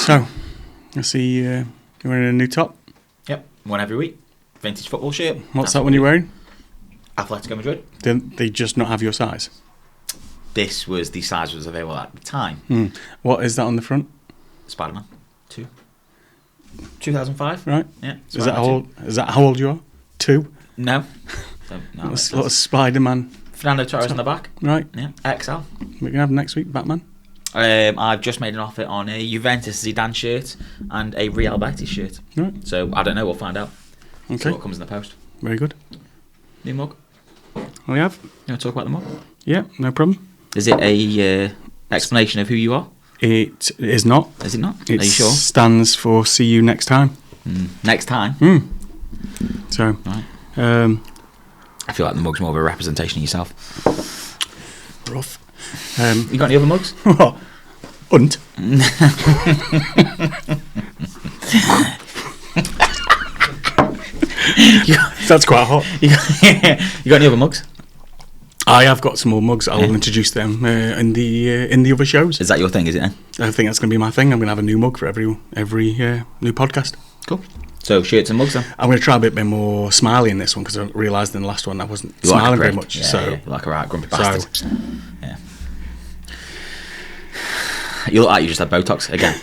So, I see you're wearing a new top. Yep, one every week. Vintage football shirt. What's that one you're wearing? Atletico Madrid. Did they just not have your size? This was the size that was available at the time. What is that on the front? Spider-Man 2. 2005. Right. Yeah. Is that how old you are? 2? No. No. That's a lot of Spider-Man. Fernando Torres on the back. Right. Yeah. XL. We're gonna have next week Batman. I've just made an offer on a Juventus Zidane shirt and a Real Betis shirt. Right. So I don't know. We'll find out. Okay. See what comes in the post. Very good. New mug. We have. You want to talk about the mug? Yeah, no problem. Is it a explanation of who you are? It is not. Is it not? It Are you sure? stands for see you next time. Next time. So, Right. I feel like the mug's more of a representation of yourself. rough. You got any other mugs? What? Hunt. That's quite hot. You got any other mugs? I have got some more mugs. I'll introduce them in the other shows. Is that your thing? Is it? Then? I think that's going to be my thing. I'm going to have a new mug for every new podcast. Cool. So shirts and mugs then. I'm going to try a bit more smiley in this one because I realised in the last one I wasn't smiling very much. Yeah, so yeah, you're like a right grumpy bastard. Yeah. You look like you just had Botox again.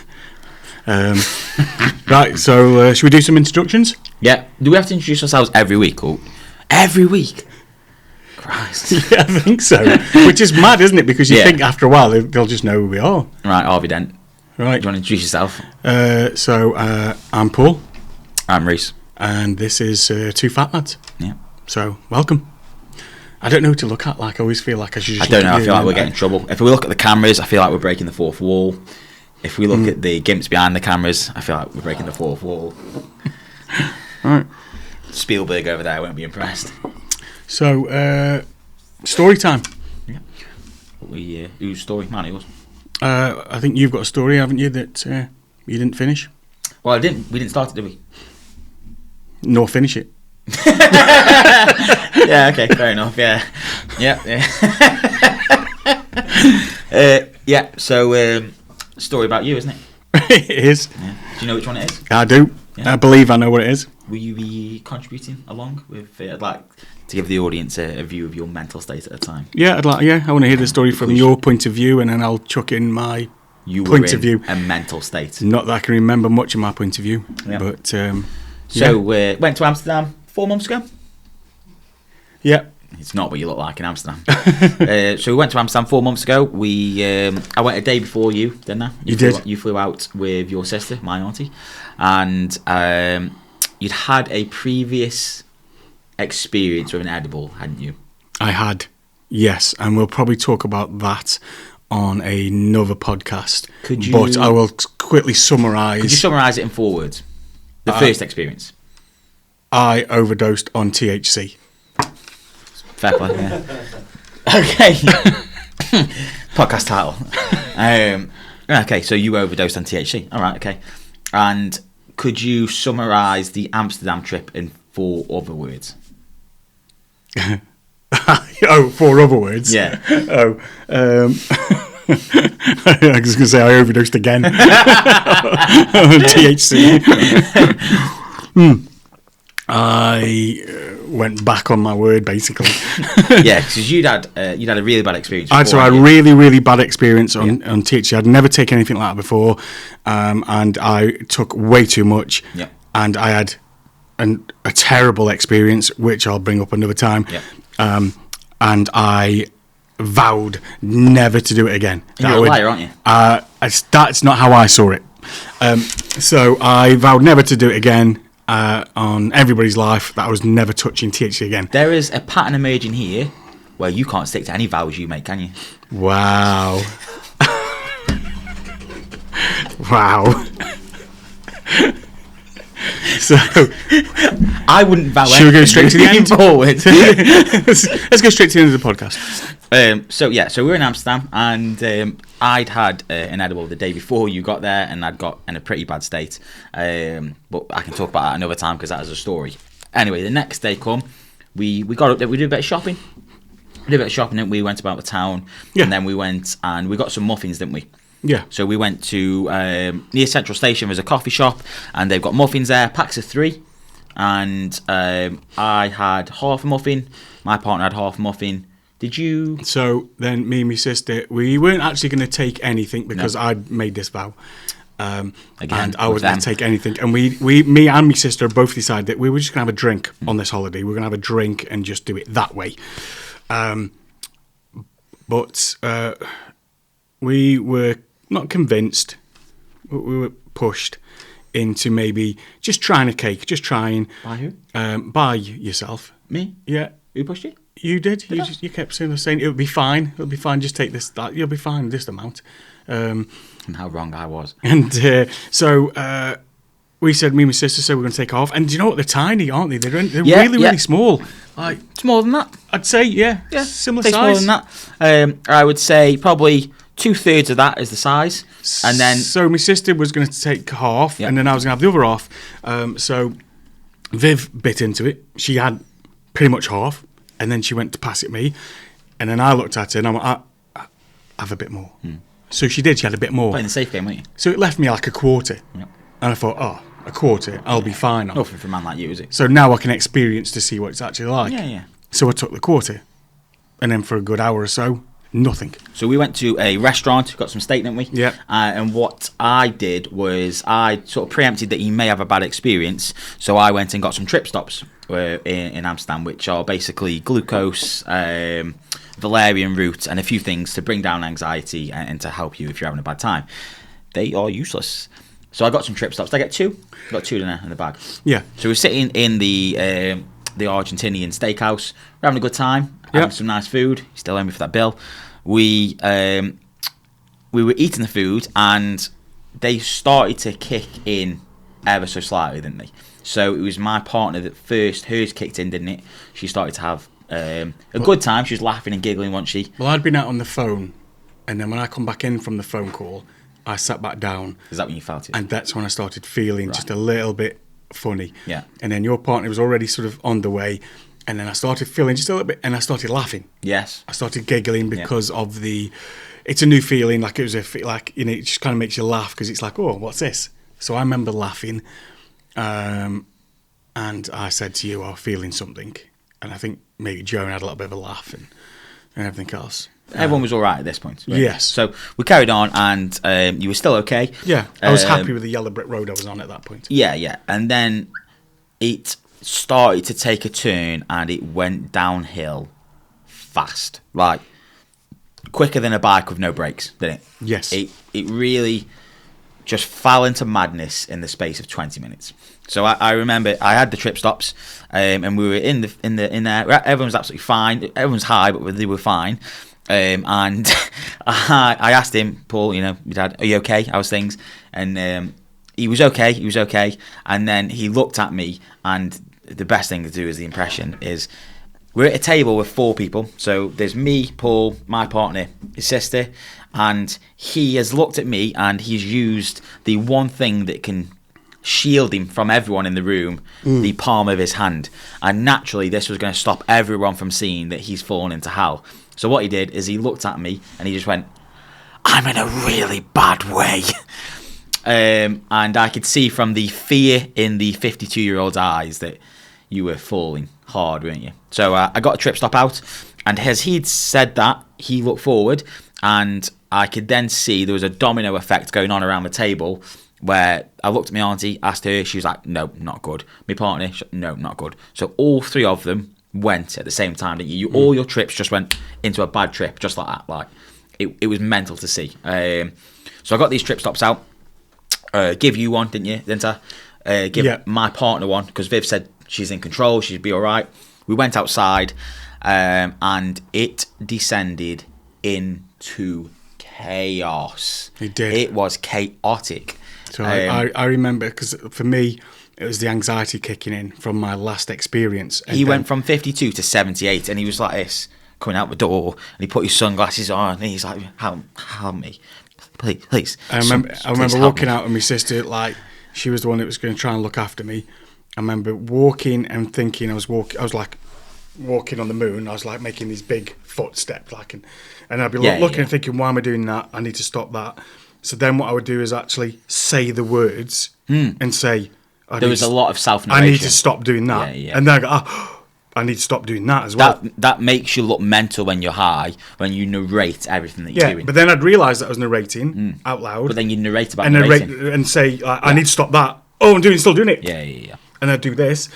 Right. So should we do some introductions? Yeah. Do we have to introduce ourselves every week? Or every week? Christ. Yeah, I think so. Which is mad, isn't it? Because you think after a while they'll just know who we are. Right, Harvey Dent. Right. Do you want to introduce yourself? So I'm Paul. I'm Reece. And this is Two Fat Lads. Yeah. So welcome. I don't know who to look at. Like I always feel like I should. Just I don't know. look at I feel like we're getting in trouble. If we look at the cameras, I feel like we're breaking the fourth wall. If we look at the gimps behind the cameras, I feel like we're breaking the fourth wall. Right. Spielberg over there won't be impressed. So story time. Yeah. Whose story? Mine, yours. I think you've got a story, haven't you? That you didn't finish. Well, we didn't start it, did we? Nor finish it. Yeah. Okay. Fair enough. Yeah. Yeah. So, story about you, isn't it? It is. Yeah. Do you know which one it is? I do. Yeah. I believe I know what it is. Will you be contributing along with? I'd like to give the audience a view of your mental state at the time. Yeah, I'd like. Yeah, I want to hear the story from your point of view, and then I'll chuck in my point of view. A mental state. Not that I can remember much of my point of view, but so went to Amsterdam 4 months ago. Yeah. It's not what you look like in Amsterdam. So we went to Amsterdam 4 months ago. I went a day before you, didn't I? You did. You flew out with your sister, my auntie, and you'd had a previous experience with an edible, hadn't you? I had, yes, and we'll probably talk about that on another podcast. Could you? But I will quickly summarise. Could you summarise it in 4 words? The first experience. I overdosed on THC. Fair play. Yeah. Okay. Podcast title. Okay, so you overdosed on THC. All right. Okay. And could you summarise the Amsterdam trip in 4 other words? 4 other words? Yeah. I was going to say I overdosed again on THC. I went back on my word, basically. Yeah, because you'd had a really bad experience. I had a really, really bad experience on THC. I'd never taken anything like that before, and I took way too much. Yeah. And I had a terrible experience, which I'll bring up another time. Yeah. And I vowed never to do it again. You're a liar, aren't you? That's not how I saw it. So I vowed never to do it again. On everybody's life, that I was never touching THC again. There is a pattern emerging here where you can't stick to any vows you make, can you? Wow. Wow. So I wouldn't vow. Should we go straight to the end? Forward. Let's go straight to the end of the podcast. So we were in Amsterdam, and I'd had an edible the day before you got there, and I'd got in a pretty bad state. But I can talk about that another time because that is a story. Anyway, the next day we got up there, we did a bit of shopping. We did a bit of shopping, and we went about the town, and then we went and we got some muffins, didn't we? Yeah. So we went to near Central Station. There's a coffee shop, and they've got muffins there, packs of 3. And I had half a muffin. My partner had half a muffin. Did you? So then me and my sister, we weren't actually going to take anything because I'd made this vow. Again, and I wasn't going to take anything. And me and my sister both decided that we were just going to have a drink on this holiday. We were going to have a drink and just do it that way. But we were not convinced. We were pushed into maybe just trying a cake, just trying. By who? By yourself. Me? Yeah. Who pushed you? You did. You kept saying it would be fine. It'll be fine. Just take this. That you'll be fine. This amount. And how wrong I was. And so we said, me and my sister said we're going to take off. And do you know what? They're tiny, aren't they? They're really small. Like smaller than that. I'd say, yeah, similar size. Smaller than that. I would say probably 2/3 of that is the size. And then so my sister was going to take half, and then I was going to have the other half. So Viv bit into it. She had pretty much half, and then she went to pass it me, and then I looked at her and I went, I have a bit more. So she did. She had a bit more. Playing the safe game, weren't you? So it left me like a quarter. Yep. And I thought, a quarter, I'll be fine on. Nothing for a man like you, is it? So now I can experience to see what it's actually like. Yeah. So I took the quarter. And then for a good hour or so, nothing. So we went to a restaurant, got some steak, didn't we? Yeah. And what I did was I sort of preempted that he may have a bad experience. So I went and got some trip stops in Amsterdam, which are basically glucose, valerian root, and a few things to bring down anxiety and to help you if you're having a bad time. They are useless. So I got some trip stops. Did I get 2? I got 2 in the bag. Yeah. So we're sitting in the Argentinian steakhouse. We're having a good time. Having some nice food. You still owe me for that bill. We were eating the food, and they started to kick in ever so slightly, didn't they? So it was my partner that first, hers kicked in, didn't it? She started to have a good time. She was laughing and giggling, wasn't she? Well, I'd been out on the phone, and then when I come back in from the phone call, I sat back down. Is that when you felt it? And that's when I started feeling just a little bit funny. Yeah. And then your partner was already sort of on the way, and then I started feeling just a little bit, and I started laughing. Yes. I started giggling because of it's a new feeling, like it was it just kind of makes you laugh because it's like, oh, what's this? So I remember laughing, and I said to you, I'm feeling something. And I think maybe Joan had a little bit of a laugh and everything else. Everyone was all right at this point. Right? Yes. So we carried on, and you were still okay. Yeah, I was happy with the yellow brick road I was on at that point. Yeah. And then it started to take a turn, and it went downhill fast. Like, quicker than a bike with no brakes, didn't it? Yes. It really just fell into madness in the space of 20 minutes. So I remember I had the trip stops, and we were in there. Everyone was absolutely fine. Everyone's high, but they were fine. And I asked him, Paul, your dad, are you okay? How's things? And he was okay. And then he looked at me, and the best thing to do as the impression is, we're at a table with 4 people. So there's me, Paul, my partner, his sister, and he has looked at me, and he's used the one thing that can shield him from everyone in the room, the palm of his hand. And naturally, this was going to stop everyone from seeing that he's fallen into hell. So what he did is he looked at me, and he just went, I'm in a really bad way. And I could see from the fear in the 52-year-old's eyes that you were falling hard, weren't you? So I got a trip stop out, and as he'd said that, he looked forward, and I could then see there was a domino effect going on around the table, where I looked at my auntie, asked her, she was like, no, not good. My partner, no, not good. So all 3 of them went at the same time, didn't you? All your trips just went into a bad trip, just like that. Like, it was mental to see. So I got these trip stops out. Give you one, didn't I? Give my partner one, because Viv said she's in control, she'd be all right. We went outside, and it descended into chaos. It did. It was chaotic. So I remember, because for me, it was the anxiety kicking in from my last experience. And he went from 52 to 78, and he was like this, coming out the door, and he put his sunglasses on, and he's like, help me. Please. I remember walking out with my sister, like, she was the one that was going to try and look after me. I remember walking and thinking I was like walking on the moon. I was like making these big footsteps, like, and I'd be looking and thinking, why am I doing that? I need to stop that. So then what I would do is actually say the words and say, there was a lot of self-narration. I need to stop doing that. Yeah. And then I go, I need to stop doing that as well. That makes you look mental when you're high, when you narrate everything that you're doing. But then I'd realise that I was narrating out loud. But then you narrate about narrating. And say, I need to stop that. Oh, I'm still doing it. Yeah. And I'd do this.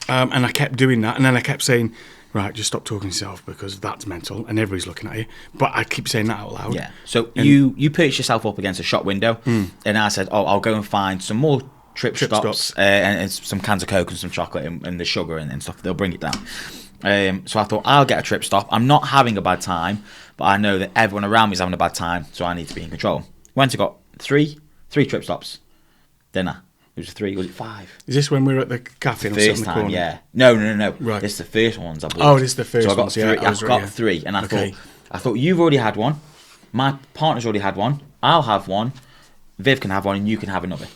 And I kept doing that. And then I kept saying, right, just stop talking to yourself because that's mental and everybody's looking at you. But I keep saying that out loud. Yeah. So you perched yourself up against a shop window and I said, I'll go and find some more trip stops and some cans of Coke and some chocolate and the sugar and stuff. They'll bring it down. So I thought, I'll get a trip stop. I'm not having a bad time, but I know that everyone around me is having a bad time, so I need to be in control. Went and got three trip stops. Dinner. It was 3, was it 5? Is this when we were at the cafe? First time, yeah. No. Right. This is the first ones, I believe. Oh, this is the first so I got ones, 3, yeah. I've got 3, and I thought you've already had one, my partner's already had one, I'll have one, Viv can have one, and you can have another.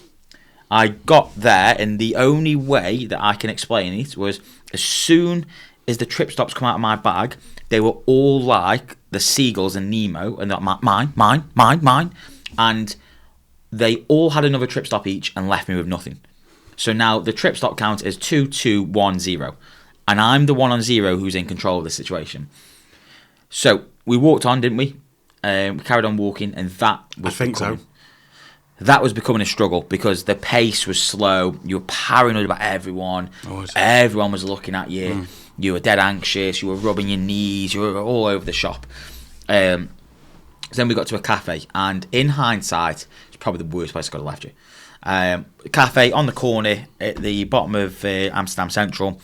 I got there, and the only way that I can explain it was as soon as the trip stops come out of my bag, they were all like the seagulls in Nemo, and like, mine, and they all had another trip stop each and left me with nothing. So now the trip stop count is 2, 2, 1, 0. And I'm the one on 0 who's in control of the situation. So we walked on, didn't we? We carried on walking, and that was That was becoming a struggle because the pace was slow. You were paranoid about everyone. Everyone was looking at you. You were dead anxious. You were rubbing your knees. You were all over the shop. Then we got to a cafe, and in hindsight, it's probably the worst place I could have left you. Cafe on the corner at the bottom of Amsterdam Central.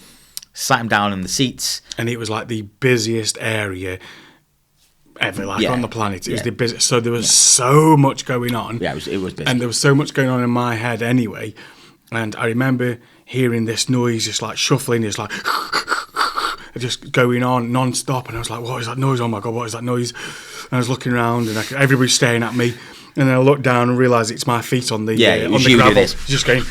Sat him down in the seats, and it was like the busiest area ever, on the planet. It was the busiest. So there was so much going on. Yeah, it was busy, and there was so much going on in my head anyway. And I remember hearing this noise, just like shuffling, just like just going on non-stop, and I was like, what is that noise? Oh my God, what is that noise? And I was looking around, and everybody's staring at me, and then I looked down and realised it's my feet on the gravel. Just going,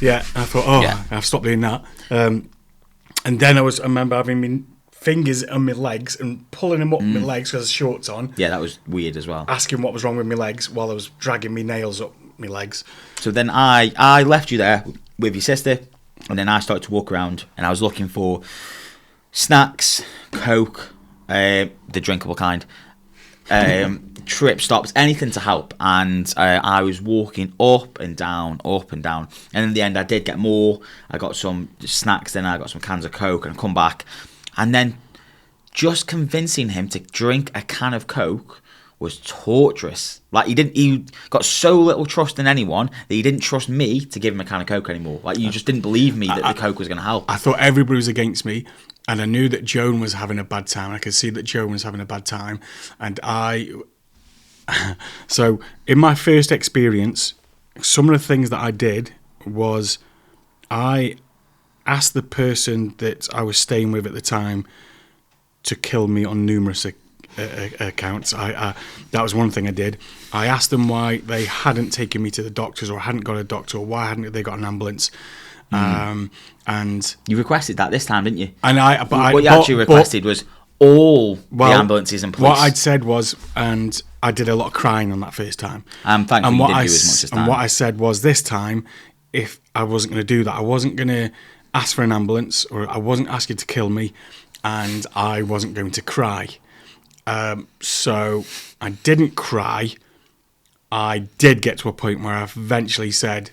and I thought, I've stopped doing that. And then I remember having my fingers on my legs and pulling them up my legs because the shorts on. Yeah, that was weird as well. Asking what was wrong with my legs while I was dragging my nails up my legs. So then I left you there with your sister, and then I started to walk around, and I was looking for snacks, Coke, the drinkable kind, trip stops, anything to help. And I was walking up and down. And in the end, I did get more. I got some snacks, then I got some cans of Coke, and I come back. And then just convincing him to drink a can of Coke was torturous. Like, he got so little trust in anyone that he didn't trust me to give him a can of Coke anymore. Like, you just didn't believe me that the Coke was going to help. I thought everybody was against me, and I knew that Joan was having a bad time. I could see that Joan was having a bad time. And so in my first experience, some of the things that I did was I asked the person that I was staying with at the time to kill me on numerous accounts. That was one thing I did. I asked them why they hadn't taken me to the doctors, or hadn't got a doctor, or why hadn't they got an ambulance. And you requested that this time, didn't you? And what you actually requested was all the ambulances and police. What I'd said was, and I did a lot of crying on that first time. Thankfully you didn't do as much as that. And what I said was, this time, if I wasn't going to do that, I wasn't going to ask for an ambulance, or I wasn't asking to kill me, and I wasn't going to cry. So I didn't cry. I did get to a point where I eventually said,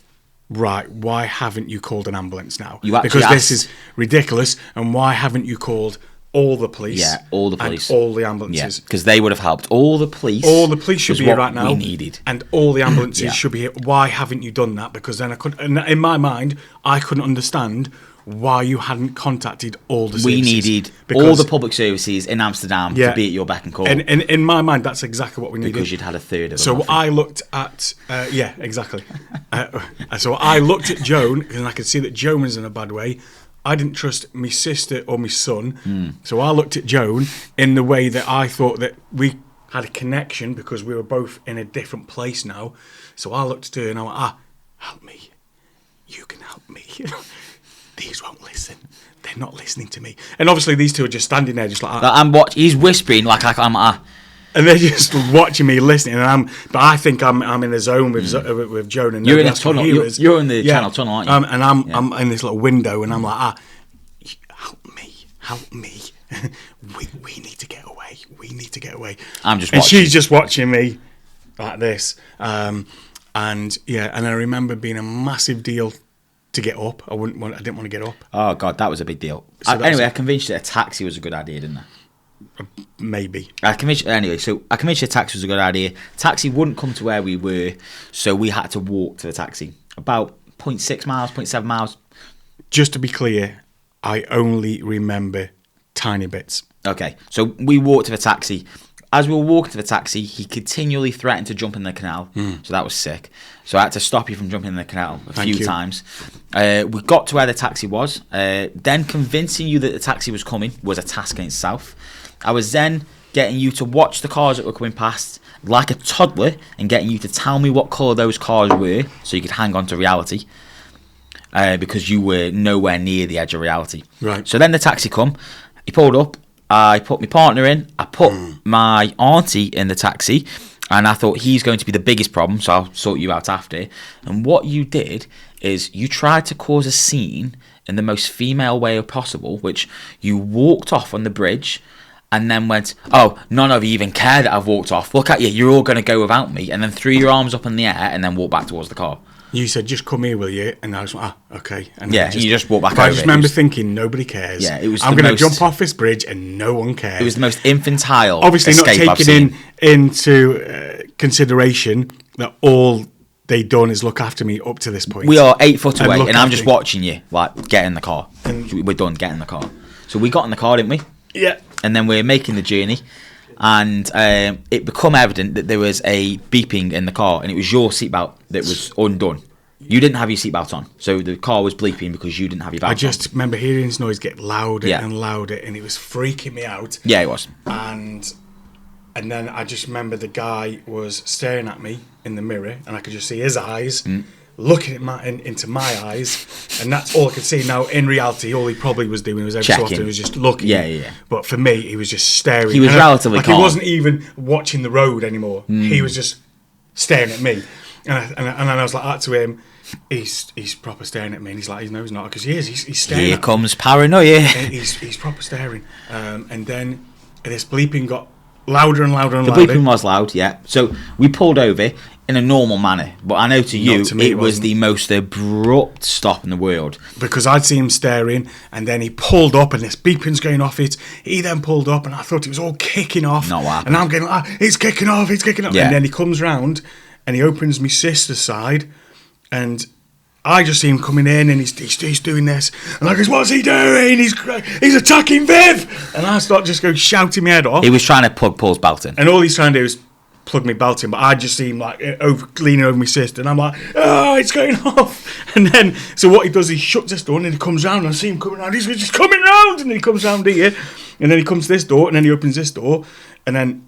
right, why haven't you called an ambulance now? Because this is ridiculous, and why haven't you called all the police? Yeah, all the police. And all the ambulances. Yeah, because they would have helped. All the police should be here right now. We needed. And all the ambulances should be here. Why haven't you done that? Because then in my mind, I couldn't understand why you hadn't contacted all the services. We needed all the public services in Amsterdam to be at your beck and call. And in my mind, that's exactly what we needed. Because you'd had a third of them. So I looked at... exactly. So I looked at Joan, and I could see that Joan was in a bad way. I didn't trust my sister or my son. So I looked at Joan in the way that I thought that we had a connection, because we were both in a different place now. So I looked at her and I went, help me. You can help me. These won't listen. They're not listening to me. And obviously these two are just standing there just like that. And he's whispering like I'm And they're just watching me, listening, but I think I'm in the zone with Joan and you're in a tunnel. You're in the channel tunnel, aren't you? And I'm in this little window, and I'm like, help me. we need to get away. We need to get away. I'm just and watching. she's just watching me like this. And I remember being a massive deal to get up. I didn't want to get up. Oh God, that was a big deal. So I convinced you that a taxi was a good idea, didn't I? Maybe. I convinced you a taxi was a good idea. Taxi wouldn't come to where we were, so we had to walk to the taxi. About 0.6 miles, 0.7 miles. Just to be clear, I only remember tiny bits. Okay, so we walked to the taxi. As we were walking to the taxi, he continually threatened to jump in the canal. So that was sick. So I had to stop you from jumping in the canal a few times. We got to where the taxi was. Then convincing you that the taxi was coming was a task in itself. I was then getting you to watch the cars that were coming past like a toddler and getting you to tell me what colour those cars were so you could hang on to reality. Because you were nowhere near the edge of reality. Right. So then the taxi come. He pulled up. I put my partner in. I put my auntie in the taxi. And I thought, he's going to be the biggest problem, so I'll sort you out after. And what you did is you tried to cause a scene in the most female way possible, which you walked off on the bridge and then went, oh, none of you even care that I've walked off. Look at you. You're all going to go without me. And then threw your arms up in the air and then walked back towards the car. You said, just come here, will you? And I was like, okay. And yeah, you just walk back over. I just remember thinking, nobody cares. Yeah, it was. I'm going to jump off this bridge and no one cares. It was the most infantile obviously escape not taking into consideration that all they done is look after me up to this point. We are 8 foot away and I'm just watching you, like, get in the car. We're done, get in the car. So we got in the car, didn't we? Yeah. And then we're making the journey. And it became evident that there was a beeping in the car, and it was your seatbelt that was undone. You didn't have your seatbelt on, so the car was bleeping because you didn't have your belt on. I just remember hearing this noise get louder and louder, and it was freaking me out. Yeah, it was. And then I just remember the guy was staring at me in the mirror, and I could just see his eyes looking at into my eyes, and that's all I could see. Now, in reality, all he probably was doing was every so often he was just looking. Yeah. But for me, he was just staring. He was relatively calm. He wasn't even watching the road anymore. He was just staring at me, and I was like that to him. He's proper staring at me, and he's like, no, he's not, because he is. He's staring. Here comes paranoia. He's proper staring, and then this bleeping got louder and louder and louder. The bleeping was loud, yeah. So we pulled over in a normal manner, but I know to you it was the most abrupt stop in the world. Because I'd see him staring, and then he pulled up, and this beeping's going off it. He then pulled up, and I thought it was all kicking off. Not what happened. And I'm getting like, it's kicking off. Yeah. And then he comes round, and he opens my sister's side, and I just see him coming in, and he's doing this, and I goes, what's he doing? He's attacking Viv, and I start just go shouting my head off. He was trying to plug Paul's belt in, and all he's trying to do is plug me belt in, but I just see him like leaning over my sister, and I'm like, oh, it's going off. And then so what he does, he shuts this door, and then he comes round, and I see him coming round. He's just coming round, and then he comes round here, and then he comes to this door, and then he opens this door, and then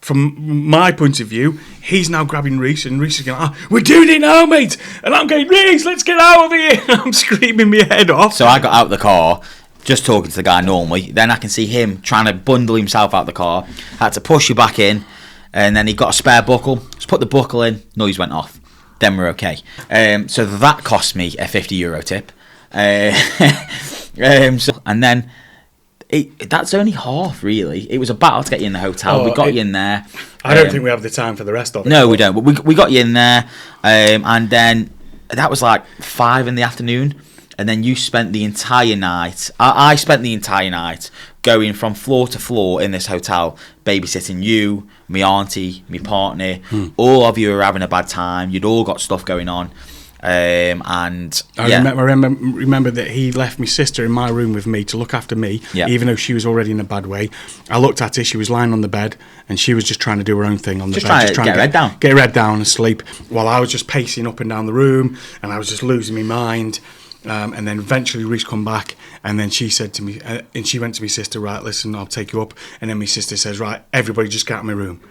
from my point of view, he's now grabbing Reece, and Reece is going, we're doing it now, mate. And I'm going, Reece, let's get out of here. And I'm screaming my head off. So I got out of the car, just talking to the guy normally. Then I can see him trying to bundle himself out of the car. I had to push you back in, and then he got a spare buckle. Just put the buckle in, noise went off. Then we're okay. So that cost me a €50 tip. And then that's only half, really. It was a battle to get you in the hotel. We got you in there. I don't think we have the time for the rest of it. No, we don't. But we got you in there, and then that was like 5 p.m, and then you spent the entire night. I spent the entire night going from floor to floor in this hotel, babysitting you, my auntie, my partner. All of you were having a bad time. You'd all got stuff going on. And I remember that he left my sister in my room with me to look after me, even though she was already in a bad way. I looked at her, she was lying on the bed, and she was just trying to do her own thing on the bed. Just trying to get her head down and sleep, while I was just pacing up and down the room, and I was just losing my mind. And then eventually Reece come back, and then she said to me, and she went to my sister, right, listen, I'll take you up. And then my sister says, right, everybody just get out of my room.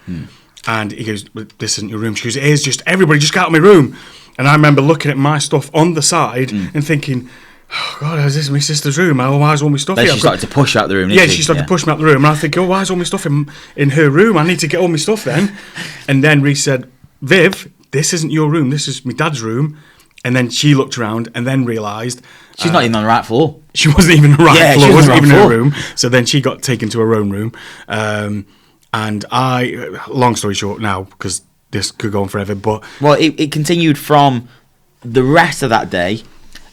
And he goes, this isn't your room. She goes, it is, just everybody just get out of my room. And I remember looking at my stuff on the side and thinking, oh God, is this my sister's room? Why is all my stuff Then here? she started to push out the room. Yeah, she started to push me out the room, and I think, oh, why is all my stuff in her room? I need to get all my stuff then. And then Reece said, Viv, this isn't your room. This is my dad's room. And then she looked around and then realised she's not even on the right floor. She wasn't even on the right floor. It wasn't even her floor. room. So then she got taken to her own room. And long story short now, because this could go on forever, but... Well, it continued from the rest of that day,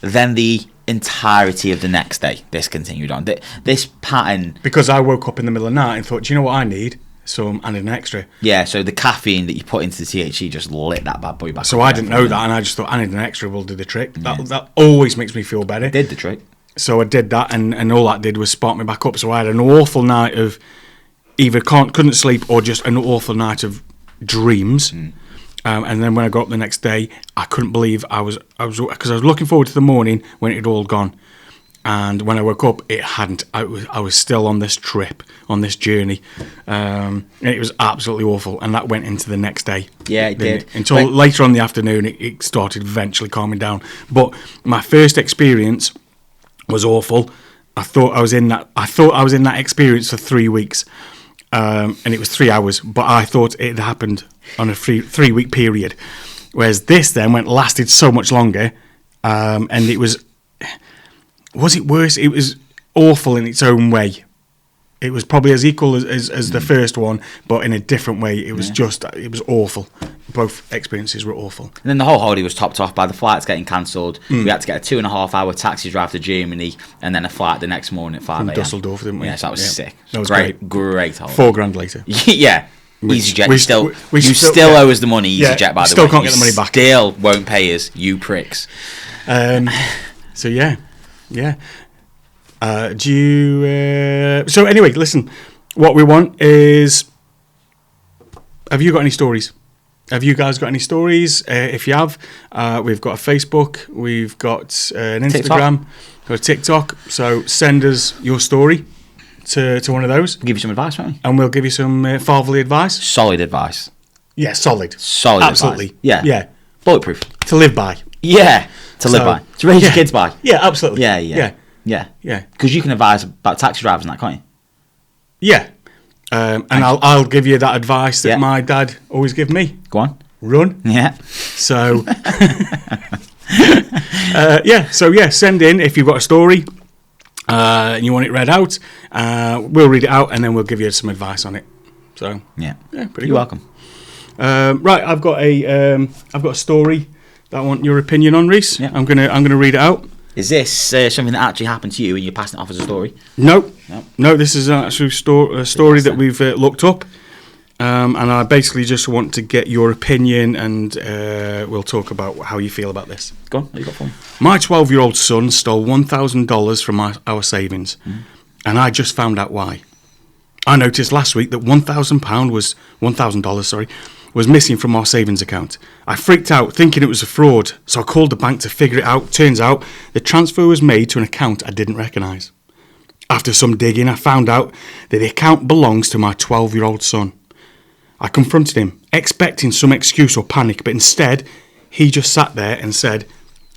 then the entirety of the next day. This continued on. This pattern... Because I woke up in the middle of the night and thought, do you know what I need? Some and an extra. Yeah, so the caffeine that you put into the THC just lit that bad boy back. So I didn't know that, and I just thought, I need an extra will do the trick. That always makes me feel better. It did the trick. So I did that, and all that did was spark me back up. So I had an awful night of either couldn't sleep or just an awful night of dreams. And then when I got up the next day, I couldn't believe because I was looking forward to the morning when it had all gone. And when I woke up, it hadn't. I was still on this trip, on this journey. And it was absolutely awful. And that went into the next day. Yeah, it did. Until later on in the afternoon, it started eventually calming down. But my first experience was awful. I thought I was in that experience for 3 weeks. And it was 3 hours. But I thought it happened on a 3-week period. Whereas this then lasted so much longer. And it was... Was it worse? It was awful in its own way. It was probably as equal as the first one, but in a different way. It was it was awful. Both experiences were awful. And then the whole holiday was topped off by the flights getting cancelled. We had to get a 2.5-hour taxi drive to Germany, and then a flight the next morning at 5 a.m. Dusseldorf, didn't we? Yeah, so that was sick. That was great holiday. $4,000 later. Yeah. EasyJet, we still owe us the money, EasyJet, by the way. Still can't get the money back. Still won't pay us, you pricks. So yeah. Do you? So anyway, listen. What we want is. Have you got any stories? Have you guys got any stories? If you have, we've got a Facebook, we've got an Instagram, we've got a TikTok. So send us your story to one of those. We'll give you some advice, won't we? And we'll give you some fatherly advice. Solid advice. Yeah, solid. Absolutely. Advice. Yeah. Bulletproof. To live by. Yeah. To live by. To raise your kids by. Yeah, absolutely. Yeah. Because you can advise about taxi drivers and that, can't you? Yeah. And I'll give you that advice that my dad always gave me. Go on. Run. Yeah. So, send in if you've got a story and you want it read out. We'll read it out and then we'll give you some advice on it. So, pretty You're welcome. Right, I've got a story that I want your opinion on, Reece. Yeah. I'm gonna read it out. Is this something that actually happened to you and you're passing it off as a story? No. This is an actual story that we've looked up, and I basically just want to get your opinion, and we'll talk about how you feel about this. Go on, what you got for me? My 12-year-old son stole $1,000 from our savings, and I just found out why. I noticed last week that $1,000 was missing from our savings account. I freaked out thinking it was a fraud, so I called the bank to figure it out. Turns out the transfer was made to an account I didn't recognise. After some digging, I found out that the account belongs to my 12-year-old son. I confronted him, expecting some excuse or panic, but instead, he just sat there and said,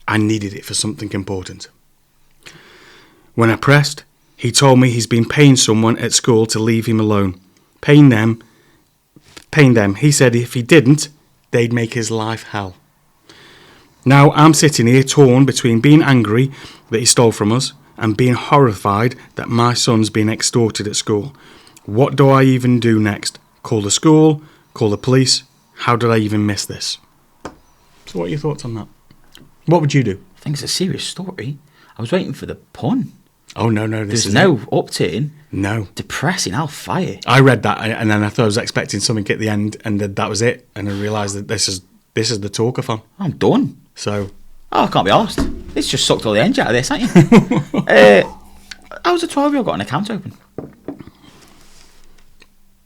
I needed it for something important. When I pressed, he told me he's been paying someone at school to leave him alone. Paying them. He said if he didn't, they'd make his life hell. Now I'm sitting here torn between being angry that he stole from us and being horrified that my son's been extorted at school. What do I even do next? Call the school? Call the police? How did I even miss this? So what are your thoughts on that? What would you do? I think it's a serious story. I was waiting for the pun. Oh, no. There's no upturn. No. Depressing. I'll fire. I read that and then I thought I was expecting something at the end and that was it. And I realised that this is the talkathon. I'm done. So. Oh, I can't be arsed. It's just sucked all the edge out of this, hasn't you? How's a 12-year-old got an account open?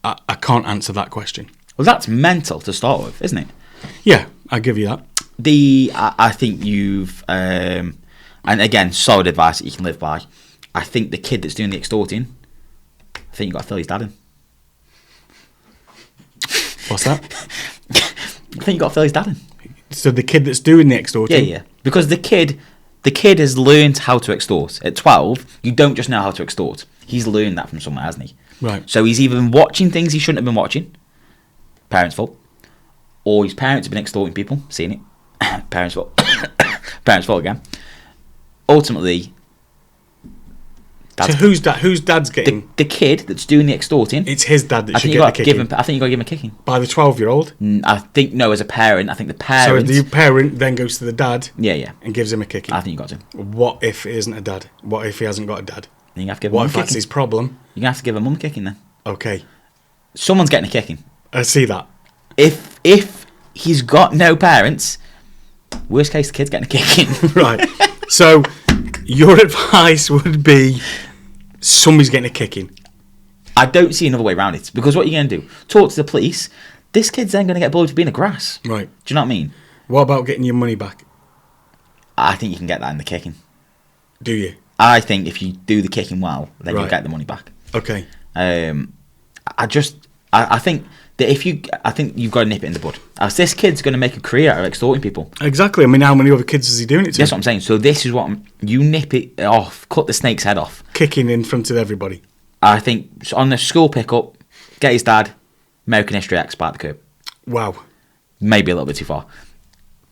I can't answer that question. Well, that's mental to start with, isn't it? Yeah, I'll give you that. I think you've... and again, solid advice that you can live by. I think the kid that's doing the extorting, I think you've got to fill his dad in. What's that? I think you've got to fill his dad in. So the kid that's doing the extorting? Yeah. Because the kid The kid has learned how to extort. At 12, you don't just know how to extort. He's learned that from somewhere, hasn't he? Right. So he's either been watching things he shouldn't have been watching, parents' fault, or his parents have been extorting people, seeing it, parents' fault, parents' fault again. Ultimately, so whose dad's getting... The kid that's doing the extorting. It's his dad that should get the kicking. I think you got to give him a kicking. By the 12-year-old? I think, no, as a parent. I think the parent... So the parent then goes to the dad... Yeah. ...and gives him a kicking. I think you got to. What if it isn't a dad? What if he hasn't got a dad? You have to give what him if that's his problem? You're going to have to give a mum a kicking then. Okay. Someone's getting a kicking. I see that. If he's got no parents, worst case, the kid's getting a kicking. Right. So your advice would be somebody's getting a kicking. I don't see another way around it. Because what are you going to do? Talk to the police. This kid's then going to get bullied for being a grass. Right. Do you know what I mean? What about getting your money back? I think you can get that in the kicking. Do you? I think if you do the kicking well, then you'll get the money back. Okay. I think that I think you've got to nip it in the bud. As this kid's going to make a career out of extorting people. Exactly. I mean, how many other kids is he doing it to? That's what I'm saying. So this is what you nip it off, cut the snake's head off. Kicking in front of everybody. I think on the school pickup, get his dad, American History X, part the curb. Wow. Maybe a little bit too far.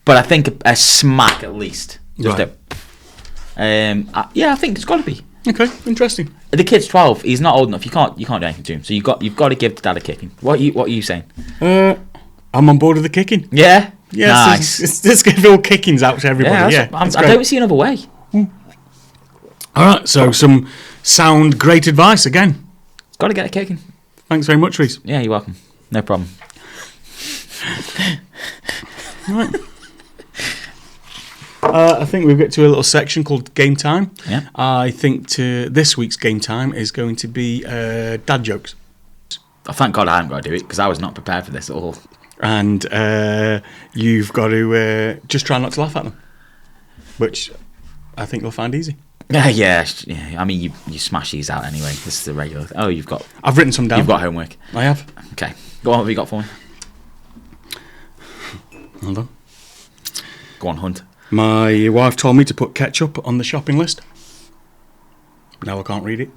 But I think a smack at least. Just right. I think it's got to be. Okay, interesting. The kid's 12. He's not old enough. You can't do anything to him. So you've got to give the dad a kicking. What are you saying? I'm on board with the kicking. Yeah. Yes. Nice. Let's give all kickings out to everybody. Yeah. I don't see another way. All right. So some sound great advice again. Got to get a kicking. Thanks very much, Reece. Yeah, you're welcome. No problem. Right. I think we've got to a little section called Game Time. Yeah. I think this week's Game Time is going to be dad jokes. Oh, thank God I haven't got to do it because I was not prepared for this at all. And you've got to just try not to laugh at them, which I think you'll find easy. Yeah. I mean, you smash these out anyway. This is the regular. Oh, I've written some down. You've got homework. I have. Okay. Go on. What have you got for me? Hold on. Go on, Hunt. My wife told me to put ketchup on the shopping list. Now I can't read it.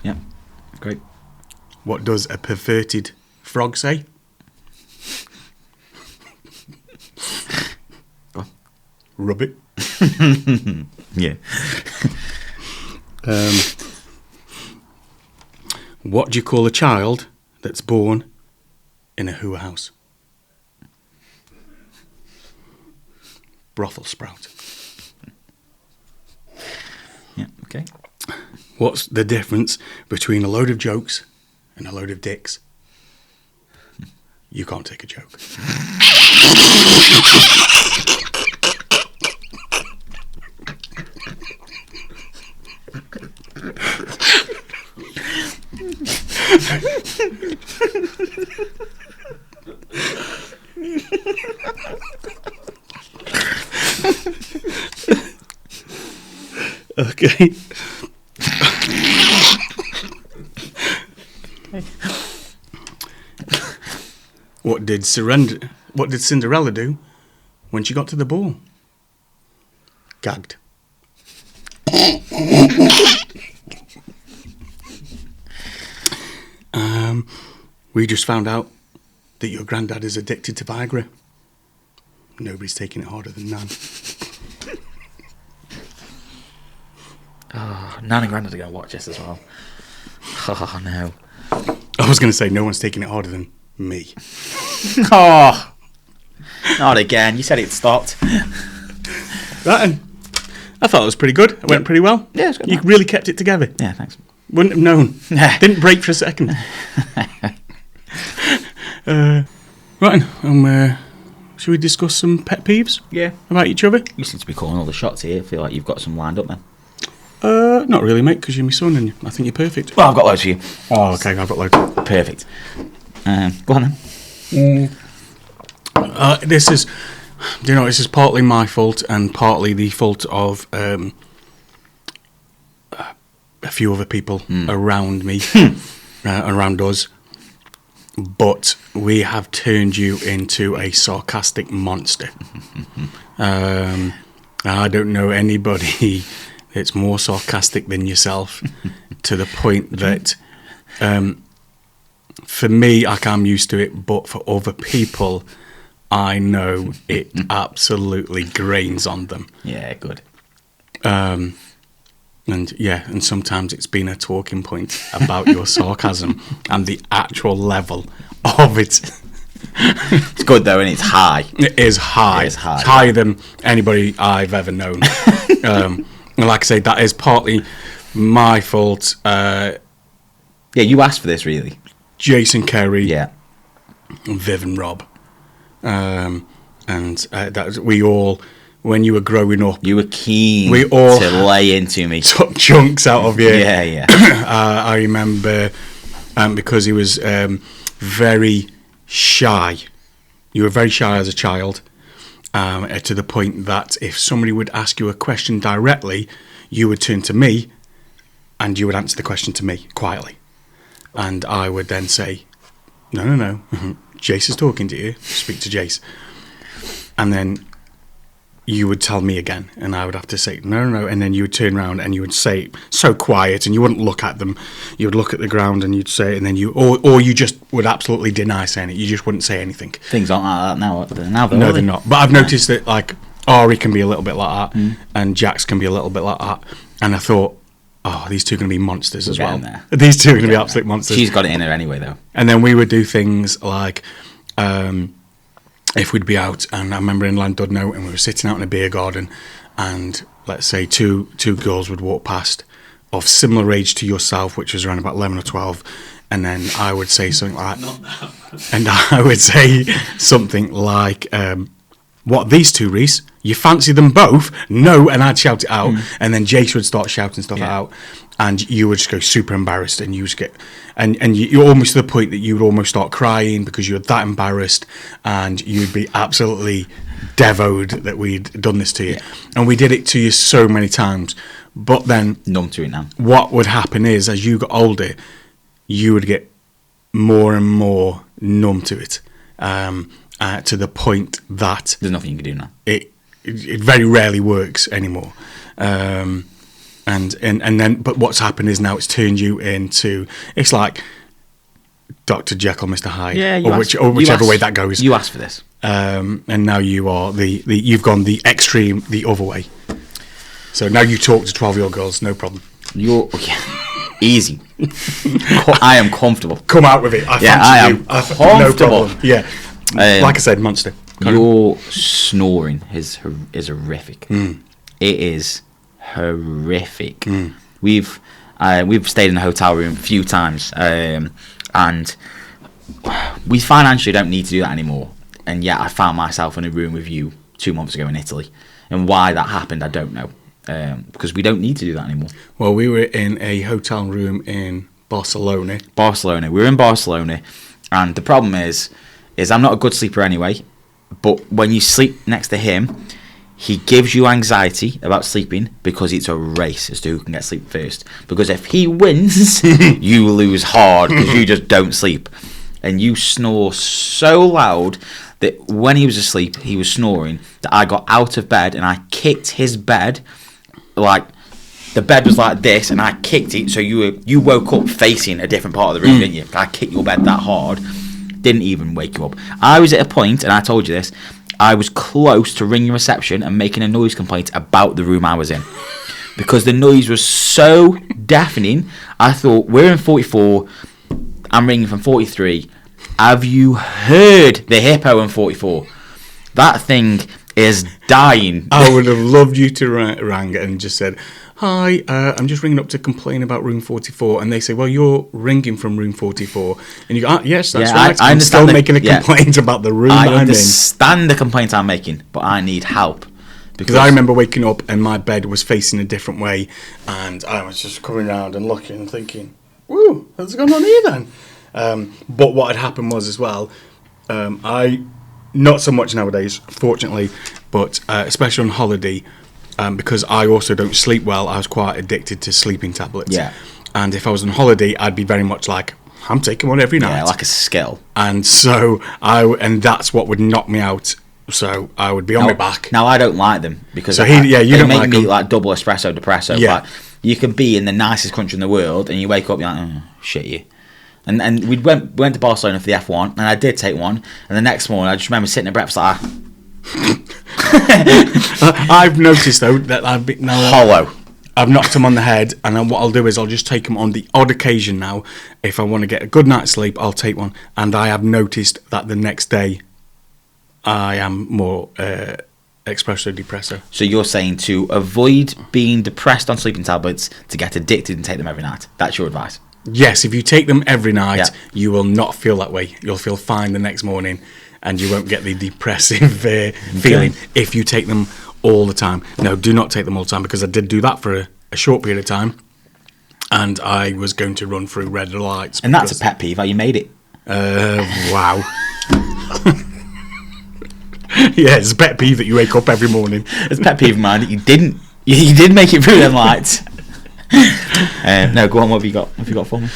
Yeah, great. What does a perverted frog say? Go on. Rub it. Yeah. What do you call a child that's born in a hoo house? Brothel sprout. Yeah, okay. What's the difference between a load of jokes and a load of dicks? You can't take a joke. Okay. What did Cinderella do when she got to the ball? Gagged. We just found out that your granddad is addicted to Viagra. Nobody's taking it harder than Nan. Oh, Nan and Grandad are going to watch this as well. Oh, no. I was going to say no one's taking it harder than me. Oh, not again. You said it stopped. Right, I thought it was pretty good. It went pretty well. Yeah, it's good. You really kept it together. Yeah, thanks. Wouldn't have known. Didn't break for a second. Right, should we discuss some pet peeves? Yeah. About each other? You seem to be calling all the shots here. I feel like you've got some lined up then. Not really, mate, because you're my son and I think you're perfect. Well, I've got loads for you. Oh, okay, I've got loads. Perfect. Go on then. This is partly my fault and partly the fault of a few other people around me, around us. but we have turned you into a sarcastic monster. I don't know anybody that's more sarcastic than yourself, to the point that for me, like, I'm used to it, but for other people, I know it absolutely grains on them. Yeah, good. And sometimes it's been a talking point about your sarcasm and the actual level of it. It's good though, and it's high. It is high. It is high. It's higher than anybody I've ever known. And like I say, that is partly my fault. Yeah, you asked for this, really. Jason Kerry, Yeah. Viv and Rob, and that we all, when you were growing up, You were keen We all to lay into me. took chunks out of you. Yeah. I remember because he was very shy. You were very shy as a child, to the point that if somebody would ask you a question directly, you would turn to me and you would answer the question to me quietly. And I would then say, no, Jace is talking to you, speak to Jace. And then you would tell me again, and I would have to say, no, and then you would turn around and you would say it so quiet, and you wouldn't look at them. You would look at the ground and you'd say it, and then or you just would absolutely deny saying it. You just wouldn't say anything. Things aren't like that now. No, they're not. But I've noticed that, like, Ari can be a little bit like that, and Jax can be a little bit like that. And I thought, oh, these two are going to be monsters as well. These two are going to be absolute monsters. She's got it in her anyway, though. And then we would do things like, if we'd be out, and I remember in Llandudno, and we were sitting out in a beer garden, and let's say two girls would walk past of similar age to yourself, which was around about 11 or 12, and then I would say something like, what, these two, Reece? You fancy them both? No, and I'd shout it out, and then Jace would start shouting stuff out, and you would just go super embarrassed, and you would just get, and you're almost to the point that you would almost start crying because you're that embarrassed, and you'd be absolutely devoed that we'd done this to you, and we did it to you so many times. But then, Numb to it now. What would happen is, as you got older, you would get more and more numb to it. To the point that There's nothing you can do now. It very rarely works anymore. And then, but what's happened is now it's turned you into, it's like Dr. Jekyll, Mr. Hyde, or whichever way that goes. You asked for this. And now you are you've gone the extreme, the other way. So now you talk to 12-year-old girls, no problem. Easy. I am comfortable. Come out with it. I am comfortable. No problem. Yeah. Like I said, monster. Your snoring is horrific. It is horrific. We've stayed in a hotel room a few times, and we financially don't need to do that anymore. And yet I found myself in a room with you 2 months ago in Italy, and why that happened I don't know, because we don't need to do that anymore. Well, we were in a hotel room in Barcelona. We were in Barcelona, and the problem is I'm not a good sleeper anyway, but when you sleep next to him, he gives you anxiety about sleeping because it's a race as to who can get sleep first. Because if he wins, you lose hard because you just don't sleep. And you snore so loud that when he was asleep, he was snoring, that I got out of bed and I kicked his bed. Like, the bed was like this, and I kicked it, so you woke up facing a different part of the room, didn't you? I kicked your bed that hard. Didn't even wake you up. I was at a point, and I told you this, I was close to ringing reception and making a noise complaint about the room I was in, because the noise was so deafening. I thought, we're in 44, I'm ringing from 43. Have you heard the hippo in 44? That thing is dying. I would have loved you to rang and just said, hi, I'm just ringing up to complain about room 44. And they say, well, you're ringing from room 44. And you go, yes, that's right. I'm still making a complaint about the room I'm in. I understand the complaint I'm making, but I need help. Because I remember waking up and my bed was facing a different way. And I was just coming around and looking and thinking, woo, what's going on here then? But what had happened was as well, not so much nowadays, fortunately, but especially on holiday, because I also don't sleep well, I was quite addicted to sleeping tablets. Yeah. And if I was on holiday, I'd be very much like, I'm taking one every night. Yeah, like a skill. And so that's what would knock me out. So I would be on my back. Now I don't like them because you they don't make like me them. like double espresso depresso. Yeah. Like, you could be in the nicest country in the world and you wake up, you're like, oh, shit you. And we went to Barcelona for the F1 and I did take one. And the next morning I just remember sitting at breakfast like, I've noticed though that I've been hollow. I've knocked them on the head, and then what I'll do is I'll just take them on the odd occasion now. If I want to get a good night's sleep, I'll take one. And I have noticed that the next day I am more espresso depresso. So you're saying to avoid being depressed on sleeping tablets, to get addicted and take them every night. That's your advice? Yes, if you take them every night, you will not feel that way. You'll feel fine the next morning, and you won't get the depressive feeling if you take them all the time. No, do not take them all the time, because I did do that for a short period of time, and I was going to run through red lights. And that's a pet peeve. How you made it? Wow. Yeah, it's a pet peeve that you wake up every morning. It's a pet peeve of mine that you didn't. You did make it through them lights. No, go on. What have you got? What have you got for me?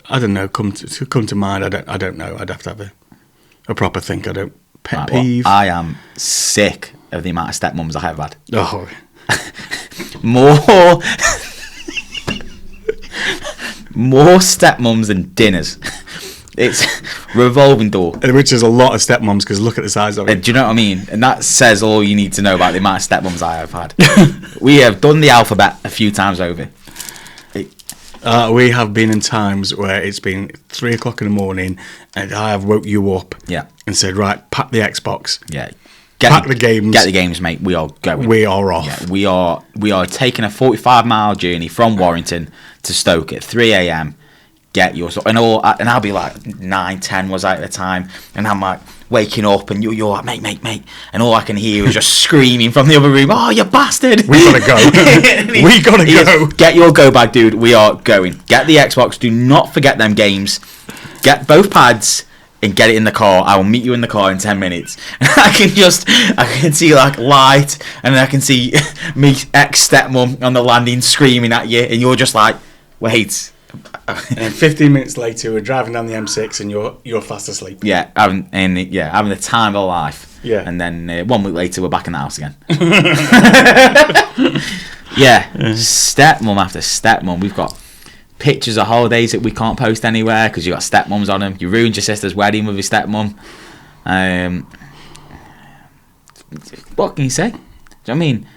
I don't know. Come to mind. I don't know. I'd have to have a proper think. I don't. Pet peeve. Well, I am sick of the amount of stepmoms I have had. Oh, more stepmoms than dinners. It's revolving door. Which is a lot of stepmoms, because look at the size of it. Do you know what I mean? And that says all you need to know about the amount of stepmoms I have had. We have done the alphabet a few times over. We have been in times where it's been 3 o'clock in the morning and I have woke you up and said, right, pack the Xbox. Yeah. Pack the games. Get the games, mate. We are going. We are off. Yeah, we are taking a 45-mile journey from Warrington to Stoke at 3 a.m. Get your stuff. And I'll be like 9, 10 was I at the time. And I'm like waking up and you're like, mate. And all I can hear is just screaming from the other room, oh, you bastard. We gotta go. We gotta go. Get your go bag, dude. We are going. Get the Xbox. Do not forget them games. Get both pads and get it in the car. I will meet you in the car in 10 minutes. I can see like light, and then I can see me ex-stepmom on the landing screaming at you, and you're just like, wait. And 15 minutes later, we're driving down the M6, and you're fast asleep. Yeah, having the time of life. Yeah. And then 1 week later, we're back in the house again. Yeah, stepmom after stepmom. We've got pictures of holidays that we can't post anywhere because you got stepmoms on them. You ruined your sister's wedding with your stepmom. What can you say? Do you know what I mean?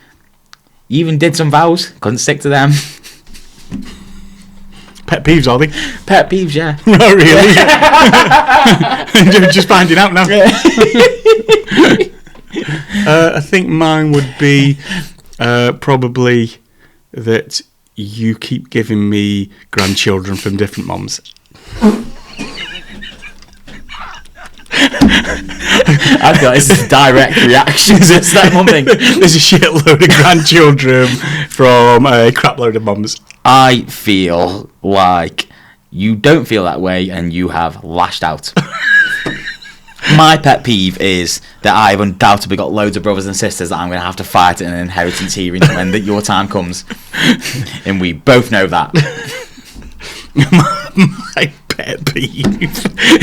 You even did some vows, couldn't stick to them. Pet peeves, are they? Pet peeves, yeah. Not really. Just finding out now. I think mine would be probably that you keep giving me grandchildren from different moms. I feel like this is direct reactions to that one thing. There's a shitload of grandchildren from a crap load of mums. I feel like you don't feel that way and you have lashed out. My pet peeve is that I've undoubtedly got loads of brothers and sisters that I'm going to have to fight in an inheritance hearing when your time comes. And we both know that. My pet peeve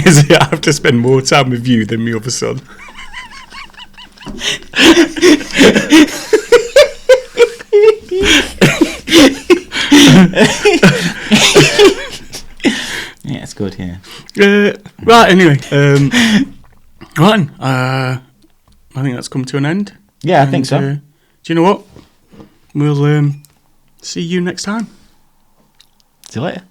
is that I have to spend more time with you than my other son. Yeah, it's good, yeah. Right, anyway. Right, I think that's come to an end. Yeah, I think so. Do you know what? We'll see you next time. See you later.